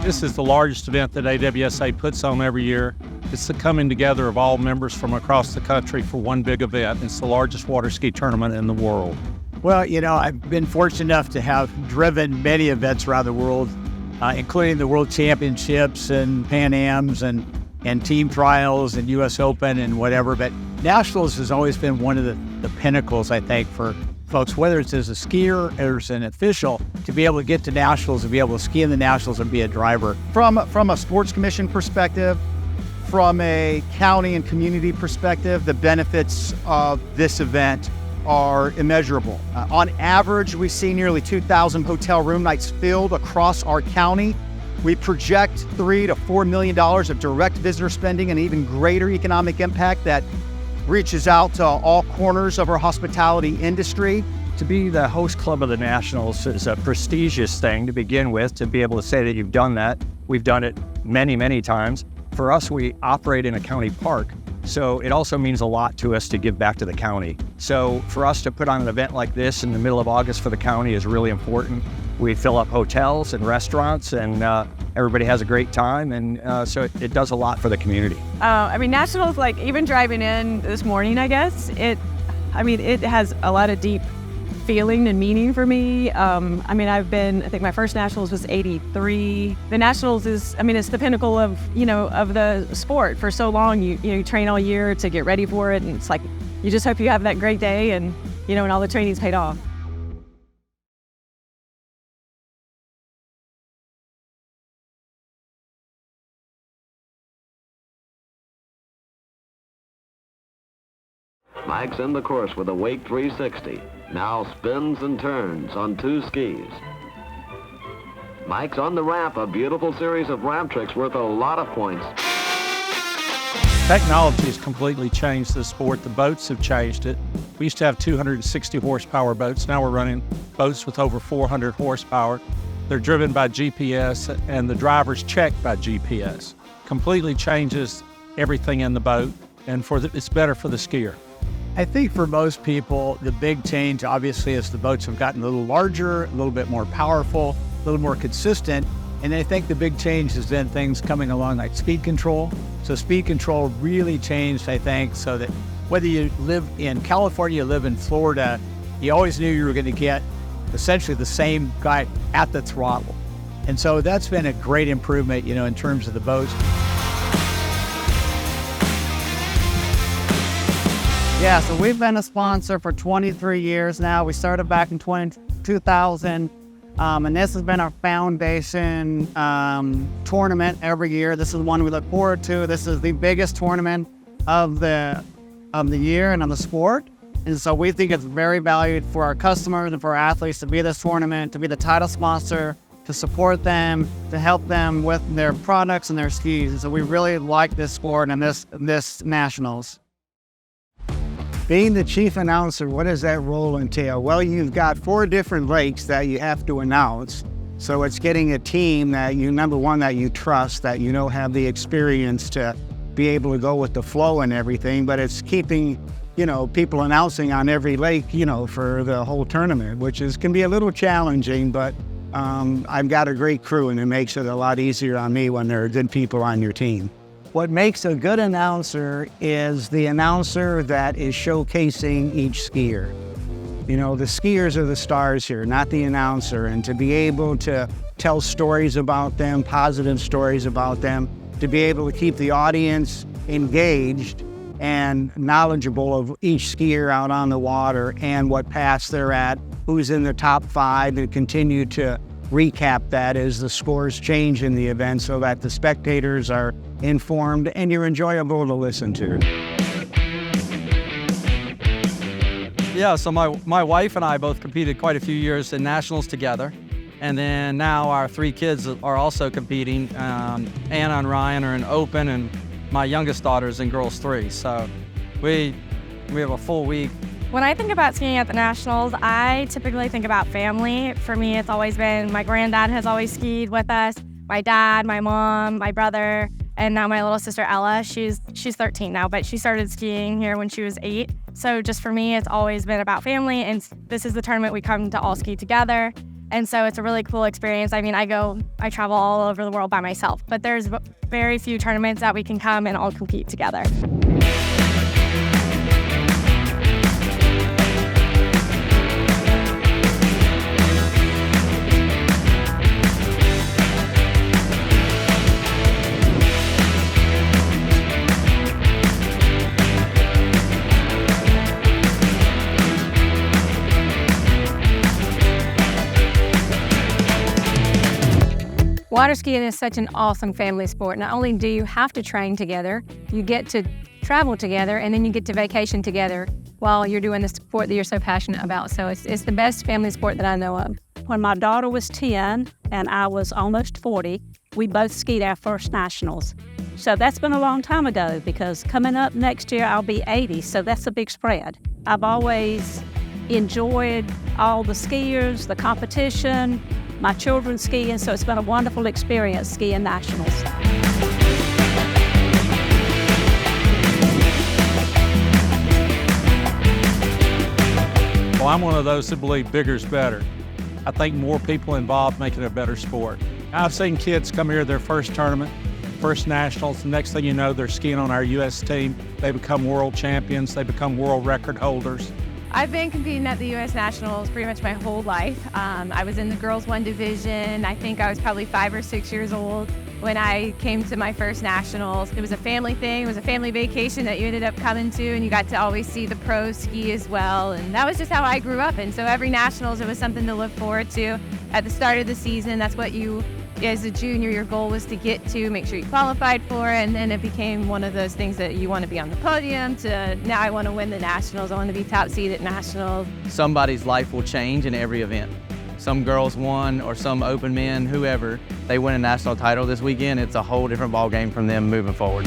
This is the largest event that AWSA puts on every year. It's the coming together of all members from across the country for one big event. It's the largest water ski tournament in the world. Well, I've been fortunate enough to have driven many events around the world, including the World Championships and Pan Ams and team trials and U.S. Open and whatever. But Nationals has always been one of the pinnacles, I think, for folks, whether it's as a skier or as an official, to be able to get to Nationals and be able to ski in the Nationals and be a driver. From a sports commission perspective, from a county and community perspective, the benefits of this event are immeasurable. On average, we see nearly 2,000 hotel room nights filled across our county. We project $3 to $4 million of direct visitor spending and even greater economic impact that reaches out to all corners of our hospitality industry. To be the host club of the Nationals is a prestigious thing to begin with, to be able to say that you've done that. We've done it many, many times. For us, we operate in a county park, so it also means a lot to us to give back to the county. So for us to put on an event like this in the middle of August for the county is really important. We fill up hotels and restaurants, and everybody has a great time, and so it does a lot for the community. Nationals, like even driving in this morning, I guess, it has a lot of deep feeling and meaning for me. I think my first Nationals was 83. The Nationals is, it's the pinnacle of the sport. For so long, you train all year to get ready for it, and it's like, you just hope you have that great day and all the training's paid off. Mike's in the course with a Wake 360. Now spins and turns on two skis. Mike's on the ramp, a beautiful series of ramp tricks worth a lot of points. Technology has completely changed the sport. The boats have changed it. We used to have 260 horsepower boats. Now we're running boats with over 400 horsepower. They're driven by GPS, and the driver's checked by GPS. Completely changes everything in the boat, and it's better for the skier. I think for most people, the big change, obviously, is the boats have gotten a little larger, a little bit more powerful, a little more consistent. And I think the big change has been things coming along like speed control. So speed control really changed, I think, so that whether you live in California, you live in Florida, you always knew you were going to get essentially the same guy at the throttle. And so that's been a great improvement, in terms of the boats. Yeah, so we've been a sponsor for 23 years now. We started back in 2000, and this has been our foundation tournament every year. This is one we look forward to. This is the biggest tournament of the year and of the sport. And so we think it's very valued for our customers and for our athletes to be this tournament, to be the title sponsor, to support them, to help them with their products and their skis. And so we really like this sport and this Nationals. Being the chief announcer, what does that role entail? Well, you've got 4 different lakes that you have to announce. So it's getting a team that number one, that you trust, that have the experience to be able to go with the flow and everything, but it's keeping, people announcing on every lake, for the whole tournament, which can be a little challenging, but I've got a great crew, and it makes it a lot easier on me when there are good people on your team. What makes a good announcer is the announcer that is showcasing each skier. The skiers are the stars here, not the announcer, and to be able to tell stories about them, positive stories about them, to be able to keep the audience engaged and knowledgeable of each skier out on the water and what pass they're at, who's in the top 5, and continue to recap that as the scores change in the event so that the spectators are informed and you're enjoyable to listen to. Yeah, so my wife and I both competed quite a few years in Nationals together. And then now our 3 kids are also competing. Anna and Ryan are in Open, and my youngest daughter's in Girls 3. So we have a full week. When I think about skiing at the Nationals, I typically think about family. For me, it's always been my granddad has always skied with us, my dad, my mom, my brother, and now my little sister Ella. She's 13 now, but she started skiing here when she was 8. So just for me, it's always been about family, and this is the tournament we come to all ski together. And so it's a really cool experience. I mean, I travel all over the world by myself, but there's very few tournaments that we can come and all compete together. Water skiing is such an awesome family sport. Not only do you have to train together, you get to travel together, and then you get to vacation together while you're doing the sport that you're so passionate about. So it's the best family sport that I know of. When my daughter was 10 and I was almost 40, we both skied our first nationals. So that's been a long time ago, because coming up next year I'll be 80, so that's a big spread. I've always enjoyed all the skiers, the competition, my children skiing, so it's been a wonderful experience skiing nationals. Well, I'm one of those that believe bigger's better. I think more people involved make it a better sport. I've seen kids come here their first tournament, first nationals, the next thing you know, they're skiing on our U.S. team. They become world champions, they become world record holders. I've been competing at the U.S. Nationals pretty much my whole life. I was in the girls 1 division. I think I was probably 5 or 6 years old when I came to my first nationals. It was a family thing. It was a family vacation that you ended up coming to, and you got to always see the pros ski as well. And that was just how I grew up. And so every nationals, it was something to look forward to. At the start of the season, that's what you, as a junior, your goal was to get to, make sure you qualified for it, and then it became one of those things that you want to be on the podium to now I want to win the nationals, I want to be top seed at nationals. Somebody's life will change in every event. Some girls won, or some open men, whoever, they win a national title this weekend, it's a whole different ball game from them moving forward.